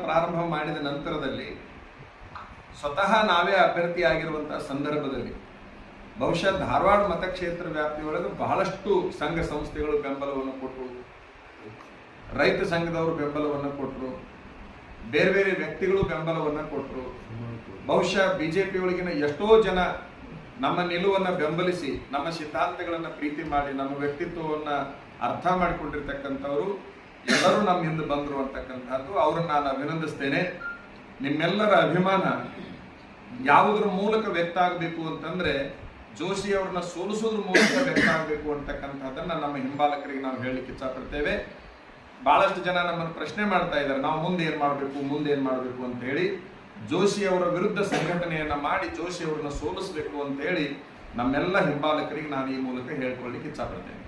ಪ್ರಾರಂಭ ಮಾಡಿದ ನಂತರದಲ್ಲಿ ಸ್ವತಃ ನಾವೇ ಅಭ್ಯರ್ಥಿಯಾಗಿರುವಂತಹ ಸಂದರ್ಭದಲ್ಲಿ ಬಹುಶಃ ಧಾರವಾಡ ಮತಕ್ಷೇತ್ರ ವ್ಯಾಪ್ತಿಯೊಳಗೆ ಬಹಳಷ್ಟು ಸಂಘ ಸಂಸ್ಥೆಗಳು ಬೆಂಬಲವನ್ನು ಕೊಟ್ಟರು, ರೈತ ಸಂಘದವರು ಬೆಂಬಲವನ್ನು ಕೊಟ್ಟರು, ಬೇರೆ ಬೇರೆ ವ್ಯಕ್ತಿಗಳು ಬೆಂಬಲವನ್ನು ಕೊಟ್ಟರು. ಬಹುಶಃ ಬಿಜೆಪಿ ಒಳಗಿನ ಎಷ್ಟೋ ಜನ ನಮ್ಮ ನಿಲುವನ್ನು ಬೆಂಬಲಿಸಿ ನಮ್ಮ ಸಿದ್ಧಾಂತಗಳನ್ನು ಪ್ರೀತಿ ಮಾಡಿ ನಮ್ಮ ವ್ಯಕ್ತಿತ್ವವನ್ನು ಅರ್ಥ ಮಾಡಿಕೊಂಡಿರ್ತಕ್ಕಂಥವರು ಎಲ್ಲರೂ ನಮ್ಮ ಹಿಂದೆ ಬಂದರು ಅಂತಕ್ಕಂಥದ್ದು ಅವರನ್ನು ನಾನು ಅಭಿನಂದಿಸ್ತೇನೆ. ನಿಮ್ಮೆಲ್ಲರ ಅಭಿಮಾನ ಯಾವುದರ ಮೂಲಕ ವ್ಯಕ್ತ ಆಗಬೇಕು ಅಂತಂದ್ರೆ ಜೋಶಿ ಅವ್ರನ್ನ ಸೋಲಿಸೋದ್ರ ಮೂಲಕ ವ್ಯಕ್ತ ಆಗಬೇಕು ಅಂತಕ್ಕಂಥದ್ದನ್ನ ನಮ್ಮ ಹಿಂಬಾಲಕರಿಗೆ ನಾವು ಹೇಳಲಿಕ್ಕೆ ಇಚ್ಛಪಡ್ತೇವೆ. ಬಹಳಷ್ಟು ಜನ ನಮ್ಮನ್ನು ಪ್ರಶ್ನೆ ಮಾಡ್ತಾ ಇದ್ದಾರೆ, ನಾವು ಮುಂದೆ ಏನ್ ಮಾಡಬೇಕು ಅಂತ ಹೇಳಿ. ಜೋಶಿ ಅವರ ವಿರುದ್ಧ ಸಂಘಟನೆಯನ್ನ ಮಾಡಿ ಜೋಶಿ ಅವರನ್ನ ಸೋಲಿಸಬೇಕು ಅಂತ ಹೇಳಿ ನಮ್ಮೆಲ್ಲ ಹಿಂಬಾಲಕರಿಗೆ ನಾನು ಈ ಮೂಲಕ ಹೇಳ್ಕೊಳ್ಳಿಕ್ಕೆ ಇಚ್ಛಪಡ್ತೇನೆ.